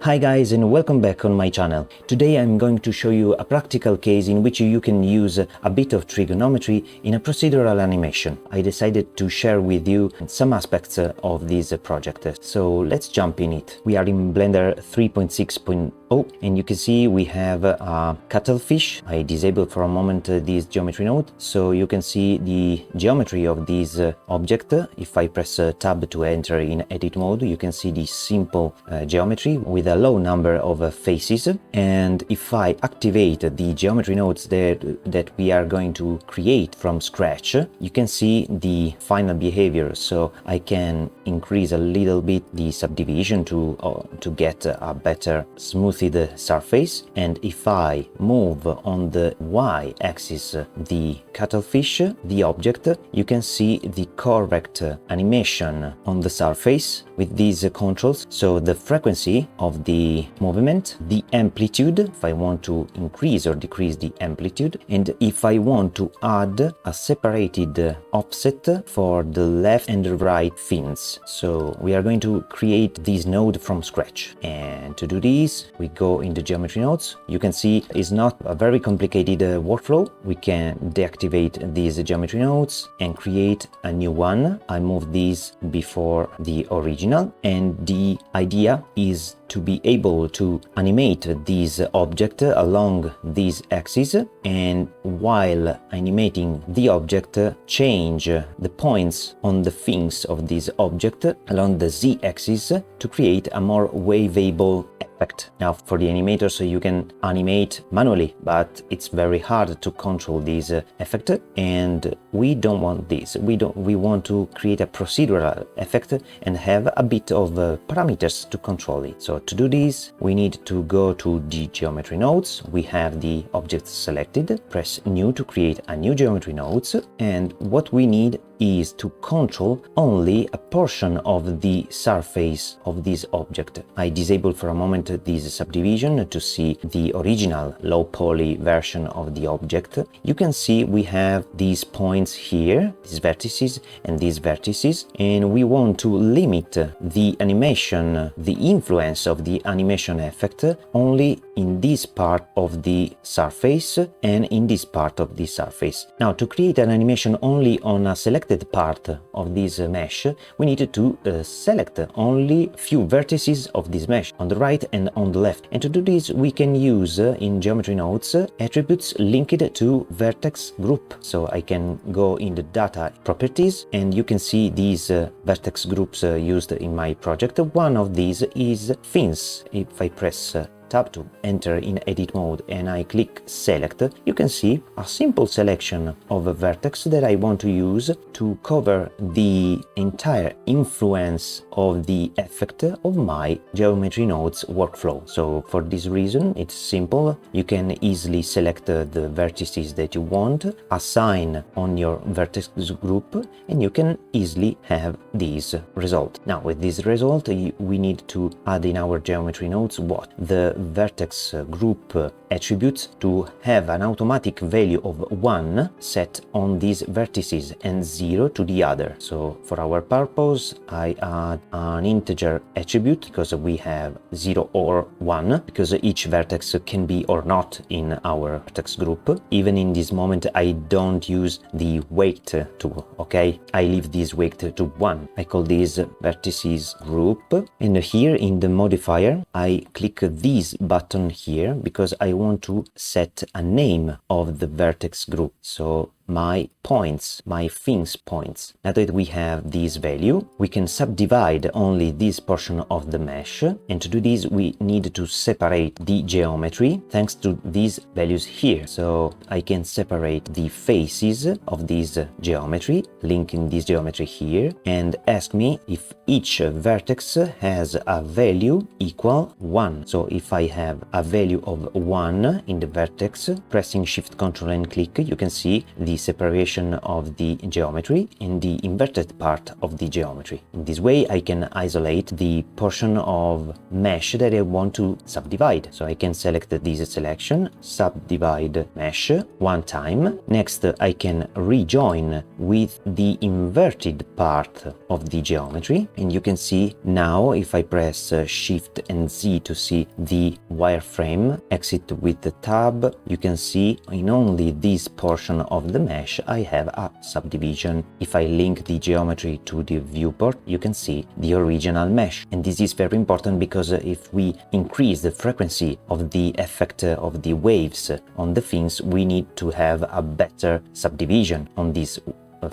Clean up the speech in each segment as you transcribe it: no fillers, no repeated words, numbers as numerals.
Hi guys, and welcome back on my channel. Today I'm going to show you a practical case in which you can use a bit of trigonometry in a procedural animation. I decided to share with you some aspects of this project, so let's jump in it. We are in Blender 3.6.0 and you can see we have a cuttlefish. I disabled for a moment this geometry node so you can see the geometry of this object. If I press tab to enter in edit mode, you can see the simple geometry with a low number of faces, and if I activate the geometry nodes that we are going to create from scratch, you can see the final behavior. So I can increase a little bit the subdivision to get a better smoothed surface, and if I move on the y-axis the cuttlefish, the object, you can see the correct animation on the surface with these controls. So the frequency of the movement, the amplitude, if I want to increase or decrease the amplitude, and if I want to add a separated offset for the left and the right fins. So we are going to create this node from scratch, and to do this we go in the geometry nodes. You can see it's not a very complicated workflow. We can deactivate these geometry nodes and create a new one. I move these before the original, and the idea is to be able to animate this object along this axis, and while animating the object, change the points on the fins of this object along the z-axis to create a more waveable effect. Now for the animator, so you can animate manually, but it's very hard to control this effect, and we don't want this. We want to create a procedural effect and have a bit of parameters to control it. So to do this, we need to go to the geometry nodes. We have the object selected, press new to create a new geometry nodes, and what we need is to control only a portion of the surface of this object. I disable for a moment this subdivision to see the original low poly version of the object. You can see we have these points here, these vertices and these vertices, and we want to limit the animation, the influence of the animation effect only in this part of the surface and in this part of the surface. Now to create an animation only on a selected part of this mesh, we need to select only few vertices of this mesh on the right and on the left. And to do this, we can use in geometry nodes attributes linked to vertex group. So I can go in the data properties, and you can see these vertex groups used in my project. One of these is fins. If I press tab to enter in edit mode and I click select, you can see a simple selection of a vertex that I want to use to cover the entire influence of the effect of my geometry nodes workflow. So for this reason, it's simple. You can easily select the vertices that you want, assign on your vertex group, and you can easily have this result. Now with this result, we need to add in our geometry nodes what? The vertex group attributes to have an automatic value of 1 set on these vertices and 0 to the other. So for our purpose, I add an integer attribute because we have 0 or 1, because each vertex can be or not in our vertex group. Even in this moment, I don't use the weight tool, okay? I leave this weight to 1. I call this vertices group, and here in the modifier, I click this button here because I want to set a name of the vertex group. So my points, my fins points. Now that we have this value, we can subdivide only this portion of the mesh, and to do this we need to separate the geometry thanks to these values here. So I can separate the faces of this geometry, linking this geometry here, and ask me if each vertex has a value equal 1. So if I have a value of 1 in the vertex, pressing shift, control and click, you can see the separation of the geometry and the inverted part of the geometry. In this way I can isolate the portion of mesh that I want to subdivide. So I can select this selection, subdivide mesh one time. Next I can rejoin with the inverted part of the geometry, and you can see now if I press Shift and Z to see the wireframe, exit with the tab, you can see in only this portion of the mesh I have a subdivision. If I link the geometry to the viewport, you can see the original mesh. And this is very important because if we increase the frequency of the effect of the waves on the fins, we need to have a better subdivision on these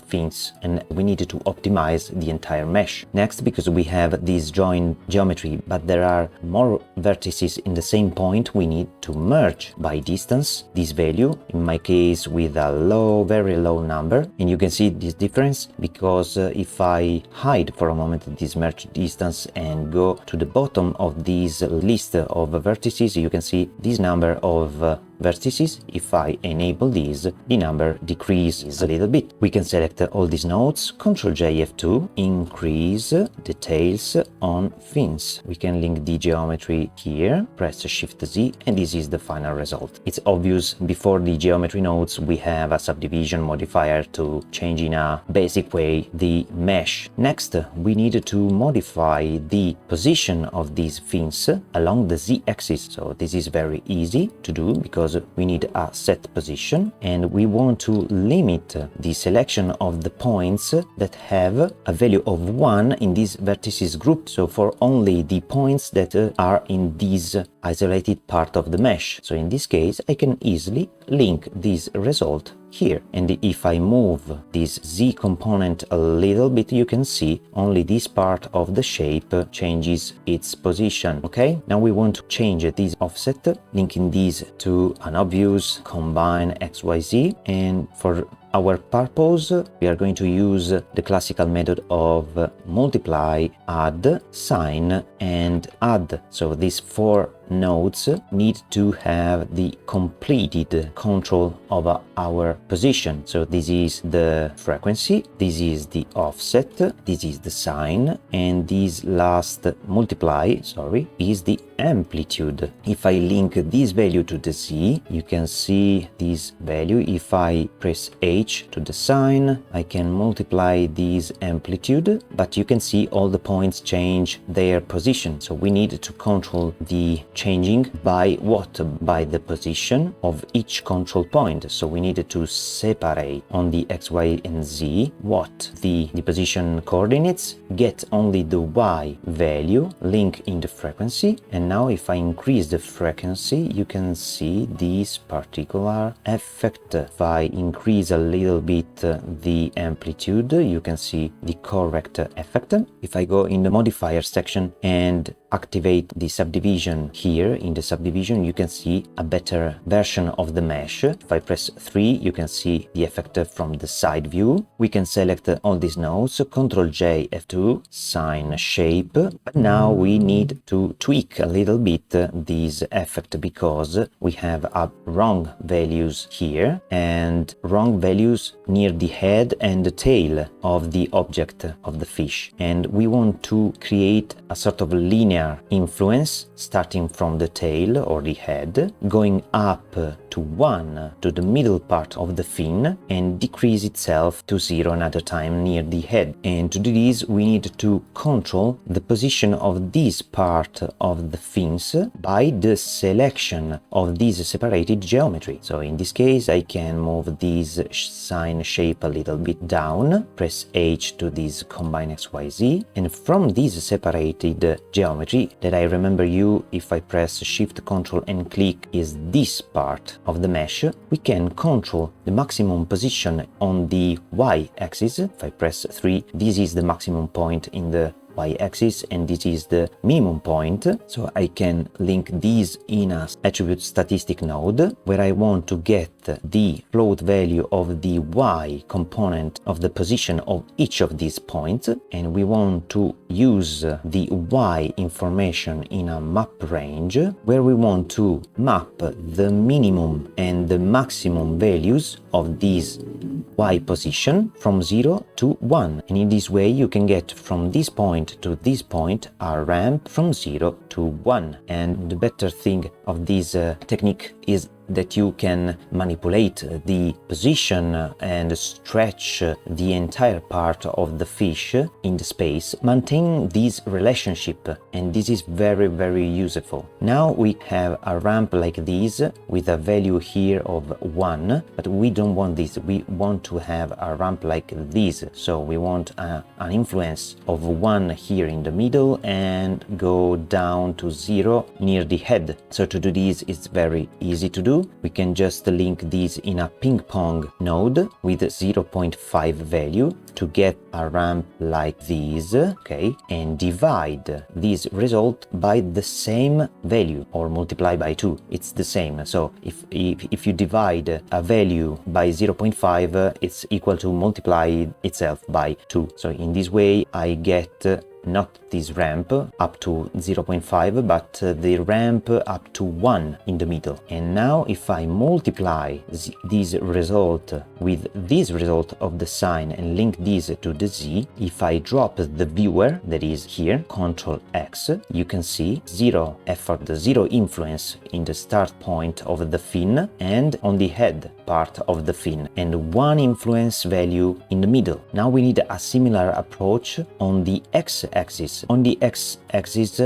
fins, and we need to optimize the entire mesh. Next, because we have this join geometry but there are more vertices in the same point, we need to merge by distance this value, in my case with a low, very low number. And you can see this difference because if I hide for a moment this merge distance and go to the bottom of this list of vertices, you can see this number of vertices. If I enable this, the number decreases a little bit. We can select all these nodes, Ctrl J F2, increase details on fins. We can link the geometry here, press Shift Z, and this is the final result. It's obvious before the geometry nodes we have a subdivision modifier to change in a basic way the mesh. Next, we need to modify the position of these fins along the Z-axis. So this is very easy to do because we need a set position, and we want to limit the selection of the points that have a value of 1 in this vertices group. So for only the points that are in this isolated part of the mesh. So in this case I can easily link this result here, and if I move this Z component a little bit, you can see only this part of the shape changes its position. Okay, now we want to change this offset, linking these to an obvious combine XYZ, and for our purpose we are going to use the classical method of multiply, add, sine and add. So these four nodes need to have the completed control of our position. So this is the frequency, this is the offset, this is the sine, and this last multiply, is the amplitude. If I link this value to the Z, you can see this value. If I press H to the sine, I can multiply this amplitude, but you can see all the points change their position. So we need to control the changing by what? By the position of each control point. So we need to separate on the X, Y and Z what? The position coordinates, get only the Y value, link in the frequency, and now if I increase the frequency, you can see this particular effect. If I increase a little bit the amplitude, you can see the correct effect. If I go in the modifier section and activate the subdivision here, in the subdivision you can see a better version of the mesh. If I press 3, you can see the effect from the side view. We can select all these nodes, Ctrl J F2, sine shape, but now we need to tweak a little bit this effect because we have wrong values here and wrong values near the head and the tail of the object of the fish, and we want to create a sort of linear influence starting from the tail or the head, going up to 1 to the middle part of the fin and decrease itself to 0 another time near the head. And to do this we need to control the position of this part of the fins by the selection of this separated geometry. So in this case I can move this sine shape a little bit down, press H to this combine XYZ, and from this separated geometry that I remember you, if I press Shift, Ctrl and click, is this part of the mesh, we can control the maximum position on the Y-axis. If I press 3, this is the maximum point in the y-axis, and this is the minimum point. So I can link these in a attribute statistic node where I want to get the float value of the y component of the position of each of these points, and we want to use the y information in a map range where we want to map the minimum and the maximum values of these y position from 0 to 1, and in this way you can get from this point to this point a ramp from 0 to 1. And the better thing of this technique is that you can manipulate the position and stretch the entire part of the fish in the space, maintaining this relationship, and this is very useful. Now we have a ramp like this with a value here of 1, but we don't want this. We want to have a ramp like this, so we want an influence of 1 here in the middle and go down to 0 near the head. So to do this, it's very easy to do. We can just link these in a ping pong node with 0.5 value to get a ramp like this, okay, and divide this result by the same value or multiply by 2. It's the same. So if you divide a value by 0.5, it's equal to multiply itself by 2. So in this way I get not this ramp up to 0.5, but the ramp up to 1 in the middle. And now if I multiply this result with this result of the sine and link this to the z, if I drop the viewer, that is here, Ctrl X, you can see 0 effort, 0 influence in the start point of the fin and on the head part of the fin, and 1 influence value in the middle. Now we need a similar approach on the x-axis. On the x-axis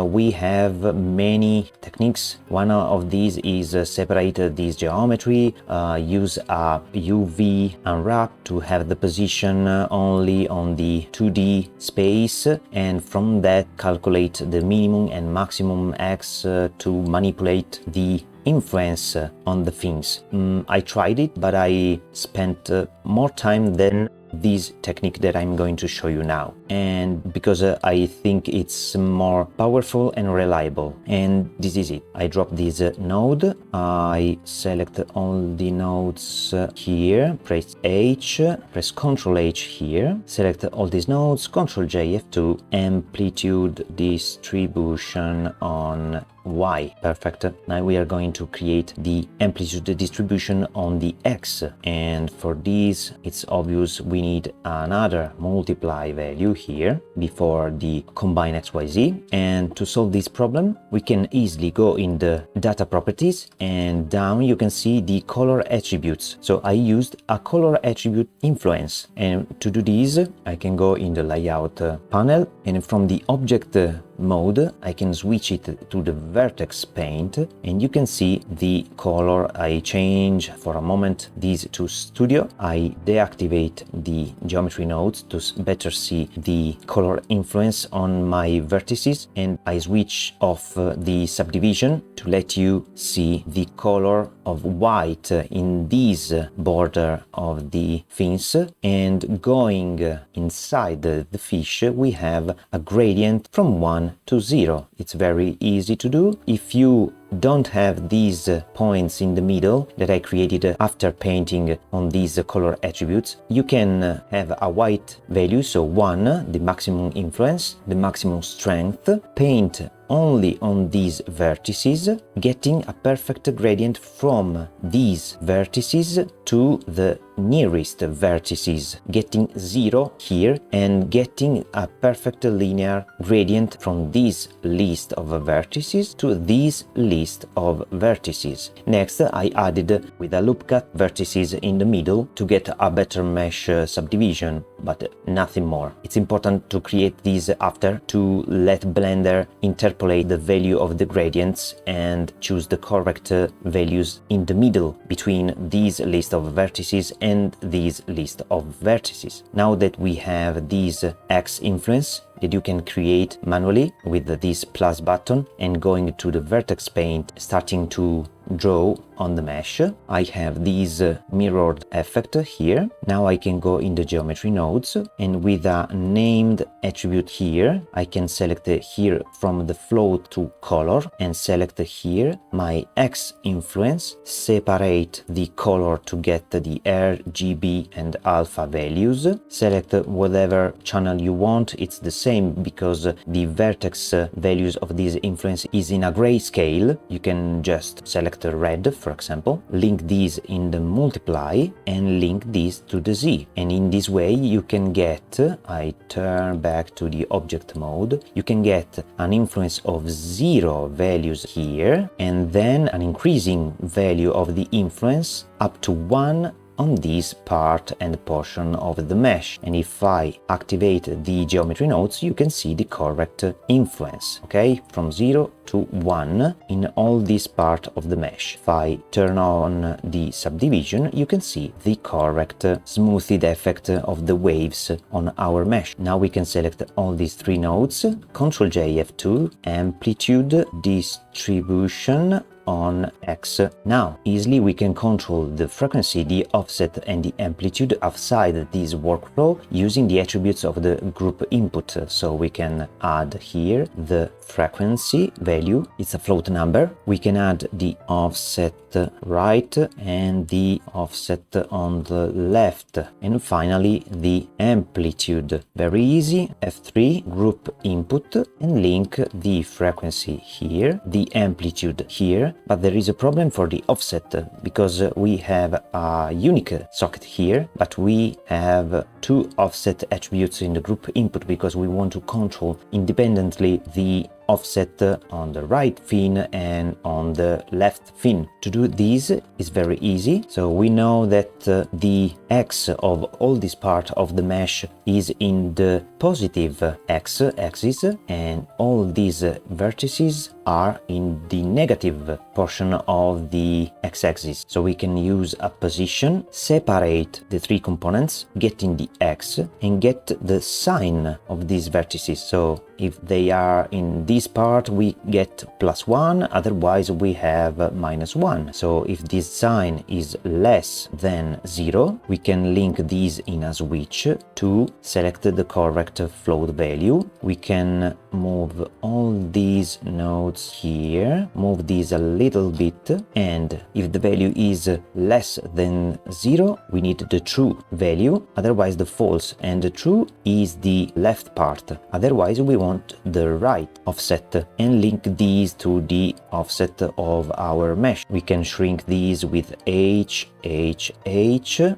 we have many techniques. One of these is separate this geometry, use a UV unwrap to have the position only on the 2D space, and from that calculate the minimum and maximum x to manipulate the influence on the fins. I tried it, but I spent more time than this technique that I'm going to show you now, and because I think it's more powerful and reliable, and this is it. I drop this node, I select all the nodes here, press H, press Ctrl H here, select all these nodes, Ctrl J F2, amplitude distribution on Y. Perfect. Now we are going to create the amplitude distribution on the X, and for this it's obvious we need another multiply value here before the combine XYZ. And to solve this problem we can easily go in the data properties, and down you can see the color attributes. So I used a color attribute influence, and to do this I can go in the layout panel, and from the object mode I can switch it to the vertex paint, and you can see the color. I change for a moment these to studio. I deactivate the geometry nodes to better see the color influence on my vertices, and I switch off the subdivision to let you see the color of white in this border of the fins, and going inside the fish we have a gradient from 1 to 0. It's very easy to do. If you don't have these points in the middle that I created after painting on these color attributes, you can have a white value, so 1, the maximum influence, the maximum strength, paint only on these vertices, getting a perfect gradient from these vertices to the nearest vertices, getting 0 here and getting a perfect linear gradient from this list of vertices to this list of vertices. Next, I added with a loop cut vertices in the middle to get a better mesh subdivision, but nothing more. It's important to create these after to let Blender interpolate the value of the gradients and choose the correct values in the middle between these list of vertices and these list of vertices. Now that we have this X influence that you can create manually with this plus button and going to the vertex paint, starting to draw on the mesh. I have this mirrored effect here. Now I can go in the geometry nodes, and with a named attribute here, I can select here from the float to color and select here my X influence, separate the color to get the RGB and alpha values, select whatever channel you want. It's the same because the vertex values of this influence is in a grayscale. You can just select red, for example, link these in the multiply and link these to the Z, and in this way you can get, I turn back to the object mode, you can get an influence of 0 values here and then an increasing value of the influence up to 1 on this part and portion of the mesh. And if I activate the geometry nodes, you can see the correct influence, okay, from 0 to 1 in all this part of the mesh. If I turn on the subdivision, you can see the correct smoothed effect of the waves on our mesh. Now we can select all these 3 nodes, Ctrl J F2, amplitude, distribution on X. Now easily we can control the frequency, the offset and the amplitude outside this workflow using the attributes of the group input. So we can add here the frequency value, it's a float number. We can add the offset right and the offset on the left, and finally the amplitude. Very easy. F3, group input, and link the frequency here, the amplitude here. But there is a problem for the offset because we have a unique socket here, but we have 2 offset attributes in the group input because we want to control independently the offset on the right fin and on the left fin. To do this is very easy. So we know that the X of all this part of the mesh is in the positive X axis and all these vertices are in the negative portion of the X axis. So we can use a position, separate the 3 components, get in the X and get the sine of these vertices. So if they are in this part, we get +1, otherwise we have -1. So if this sine is less than 0, we can link these in a switch to select the correct float value. We can move all these nodes here, move these a little bit, and if the value is less than 0, we need the true value, otherwise the false, and the true is the left part, otherwise we want the right offset, and link these to the offset of our mesh. We can shrink these with H,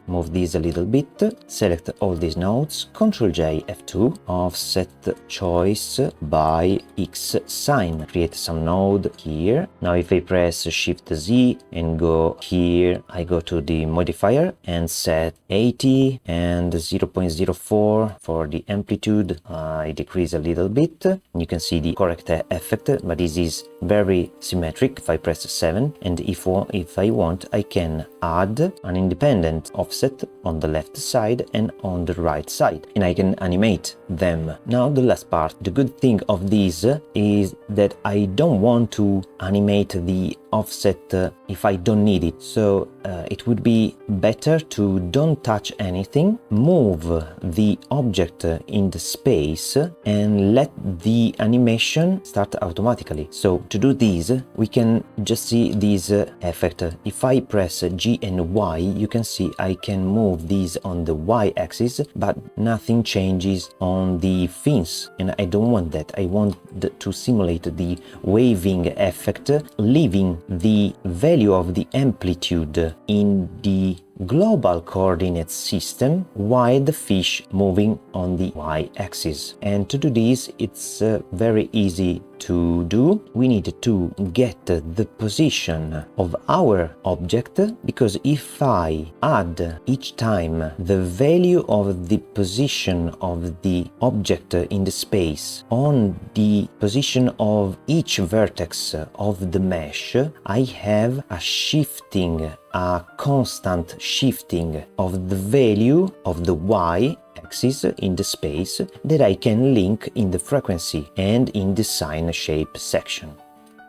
move these a little bit, select all these nodes, Ctrl J F2, offset choice by X sine, create some node here. Now if I press Shift Z and go here, I go to the modifier and set 80 and 0.04 for the amplitude. I decrease a little bit. You can see the correct effect, but this is very symmetric. If I press 7, and if I want, I can add an independent offset on the left side and on the right side, and I can animate them. Now the last part. The good thing of this is that I don't want to animate the offset if I don't need it. So it would be better to don't touch anything, move the object in the space and let the animation start automatically. So to do this, we can just see this effect. If I press G and Y, you can see I can move these on the Y axis, but nothing changes on the fins, and I don't want that. I want to simulate the waving effect, leaving the value of the amplitude in the global coordinate system while the fish moving on the y-axis. And to do this, it's very easy to do. We need to get the position of our object, because if I add each time the value of the position of the object in the space on the position of each vertex of the mesh, I have a shifting, a constant shifting of the value of the y-axis in the space that I can link in the frequency and in the sine shape section.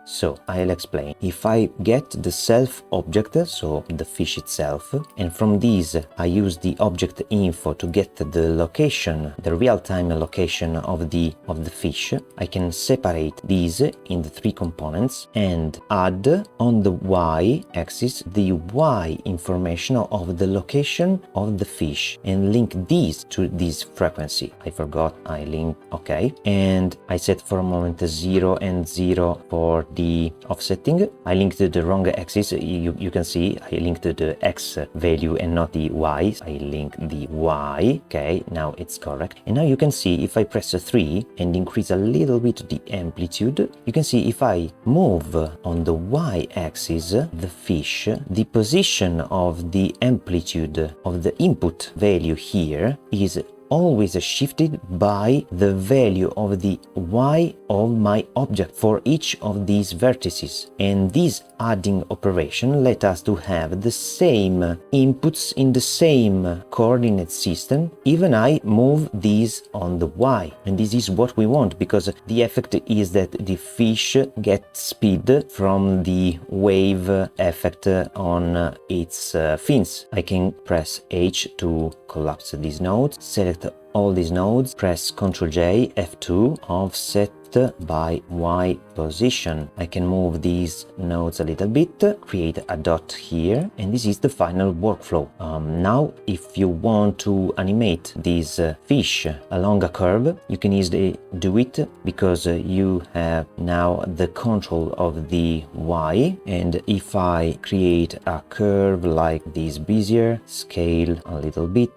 So I'll explain. If I get the self object, so the fish itself, and from these I use the object info to get the location, the real-time location of the fish, I can separate these in the three components and add on the y-axis the y information of the location of the fish and link these to this frequency. I forgot I linked, okay, and I set for a moment 0 and 0 for the offsetting. I linked the wrong axis. You can see I linked the x value and not the y. I link the y. Okay, now it's correct. And now you can see if I press 3 and increase a little bit the amplitude, you can see if I move on the y-axis the fish, the position of the amplitude of the input value here is always shifted by the value of the y of my object for each of these vertices, and this adding operation let us to have the same inputs in the same coordinate system even I move these on the y, and this is what we want because the effect is that the fish gets speed from the wave effect on its fins. I can press H to collapse these nodes, select all these nodes, press Ctrl J, F2, offset by Y position. I can move these nodes a little bit, create a dot here, and this is the final workflow. Now, if you want to animate this fish along a curve, you can easily do it because you have now the control of the Y, and if I create a curve like this Bezier, scale a little bit,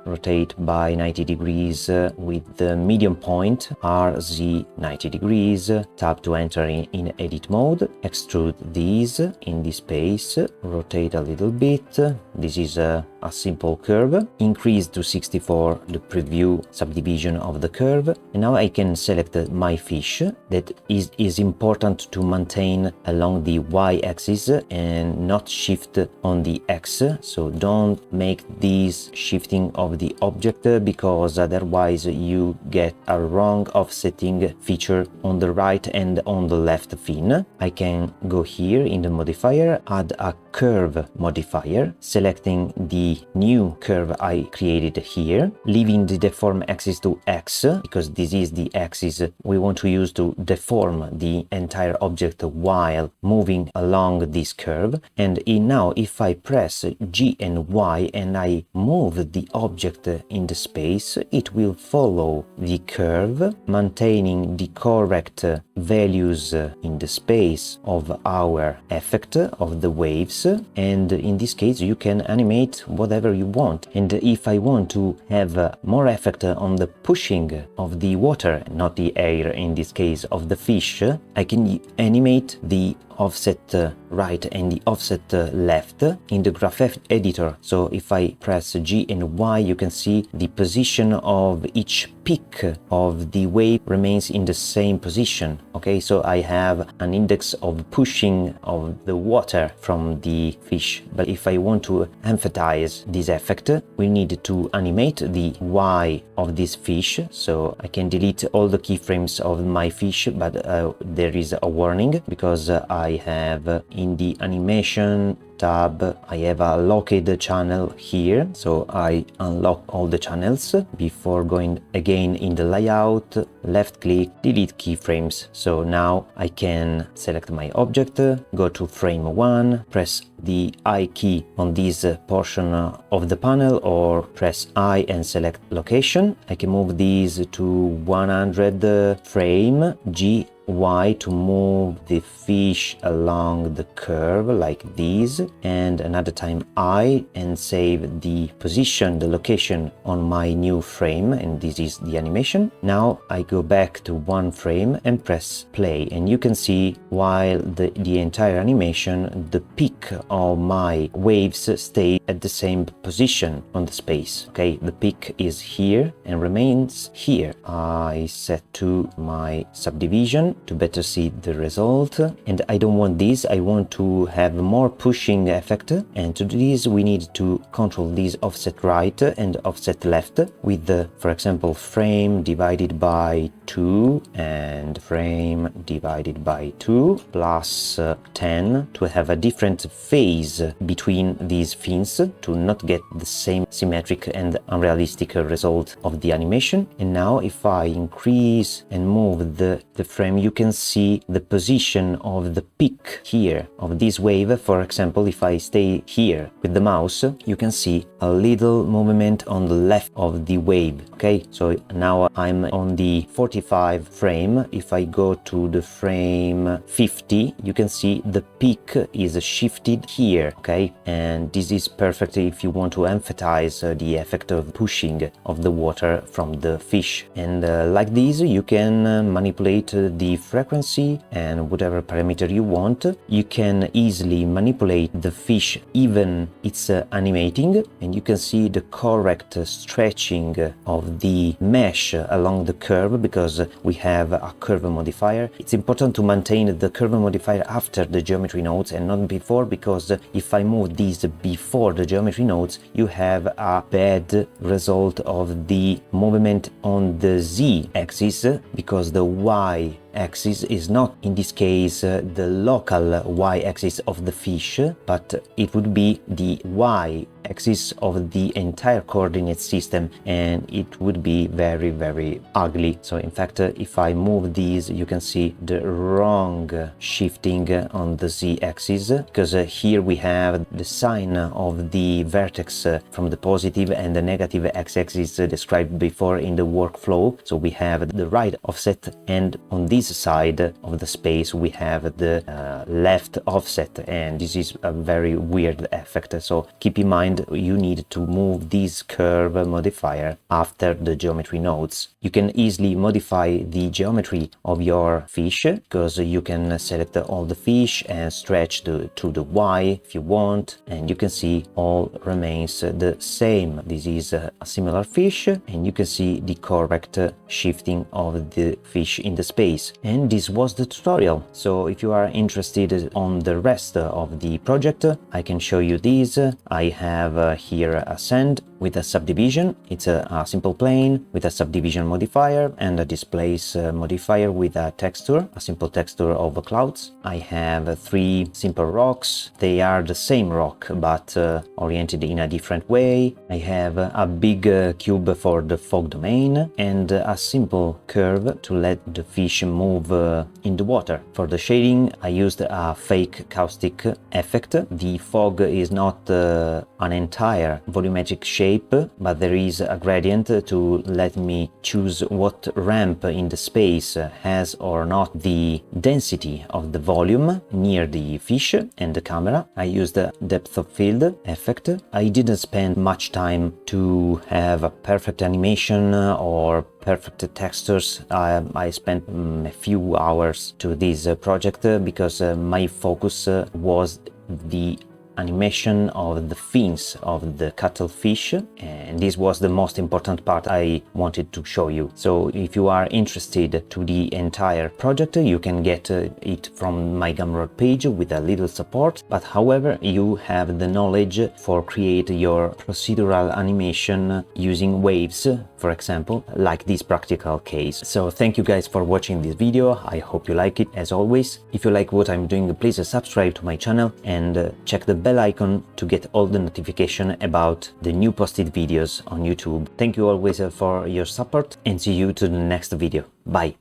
rotate by 90 degrees with the medium point RZ 90 degrees, tap to enter in edit mode, extrude these in this space, rotate a little bit. This is a simple curve, increase to 64 the preview subdivision of the curve, and now I can select my fish that is important to maintain along the y-axis and not shift on the x, so don't make this shifting of the object because otherwise you get a wrong offsetting feature on the right and on the left fin. I can go here in the modifier, add a curve modifier, selecting the new curve I created here, leaving the deform axis to X because this is the axis we want to use to deform the entire object while moving along this curve. And now if I press G and Y and I move the object in the space, it will follow the curve, maintaining the correct values in the space of our effect of the waves, and in this case you can animate whatever you want. And if I want to have more effect on the pushing of the water, not the air in this case, of the fish, I can animate the offset right and the offset left in the graph editor. So if I press G and Y, you can see the position of each peak of the wave remains in the same position. Okay, so I have an index of pushing of the water from the fish. But if I want to emphasize this effect, we need to animate the Y of this fish. So I can delete all the keyframes of my fish, but there is a warning because I have in the animation tab, I have a locked channel here, so I unlock all the channels before going again in the layout, left click, delete keyframes. So now I can select my object, go to frame 1, press the I key on this portion of the panel, or press I and select location. I can move these to 100 frame, G Y to move the fish along the curve like this, and another time I and save the position, the location on my new frame, and this is the animation. Now I go back to one frame and press play, and you can see while the entire animation, the peak of my waves stay at the same position on the space. Okay, the peak is here and remains here. I set to my subdivision animation to better see the result. And I don't want this, I want to have more pushing effect, and to do this we need to control this offset right and offset left with for example frame divided by 2 and frame divided by 2 plus 10 to have a different phase between these fins to not get the same symmetric and unrealistic result of the animation. And now if I increase and move the frame, you can see the position of the peak here of this wave. For example, if I stay here with the mouse, you can see a little movement on the left of the wave. Okay, so now I'm on the 45 frame. If I go to the frame 50, you can see the peak is shifted here. Okay, and this is perfect if you want to emphasize the effect of pushing of the water from the fish. And like this, you can manipulate the frequency and whatever parameter you want. You can easily manipulate the fish even it's animating, and you can see the correct stretching of the mesh along the curve because we have a curve modifier. It's important to maintain the curve modifier after the geometry nodes and not before, because if I move these before the geometry nodes, you have a bad result of the movement on the z-axis, because the y-axis is not in this case the local y-axis of the fish, but it would be the y-axis of the entire coordinate system, and it would be very ugly. So in fact, if I move these, you can see the wrong shifting on the z-axis, because here we have the sine of the vertex from the positive and the negative x-axis described before in the workflow. So we have the right offset, and on this side of the space we have the left offset, and this is a very weird effect. So keep in mind you need to move this curve modifier after the geometry nodes. You can easily modify the geometry of your fish, because you can select all the fish and stretch to the y if you want, and you can see all remains the same. This is a similar fish, and you can see the correct shifting of the fish in the space. And this was the tutorial. So if you are interested on the rest of the project, I can show you these. I have here a sand with a subdivision. It's a simple plane with a subdivision modifier and a displace modifier with a texture, a simple texture of clouds. I have 3 simple rocks. They are the same rock but oriented in a different way. I have a big cube for the fog domain and a simple curve to let the fish move in the water. For the shading, I used a fake caustic effect. The fog is not an entire volumetric shape, but there is a gradient to let me choose what ramp in the space has or not the density of the volume near the fish and the camera. I used the depth of field effect. I didn't spend much time to have a perfect animation or perfect textures. I spent a few hours to this project because my focus was the animation of the fins of the cuttlefish, and this was the most important part I wanted to show you. So if you are interested to the entire project, you can get it from my Gumroad page with a little support, but however you have the knowledge for create your procedural animation using waves, for example, like this practical case. So thank you guys for watching this video. I hope you like it as always. If you like what I'm doing, please subscribe to my channel and check the bell icon to get all the notification about the new posted videos on YouTube. Thank you always for your support, and see you to the next video. Bye!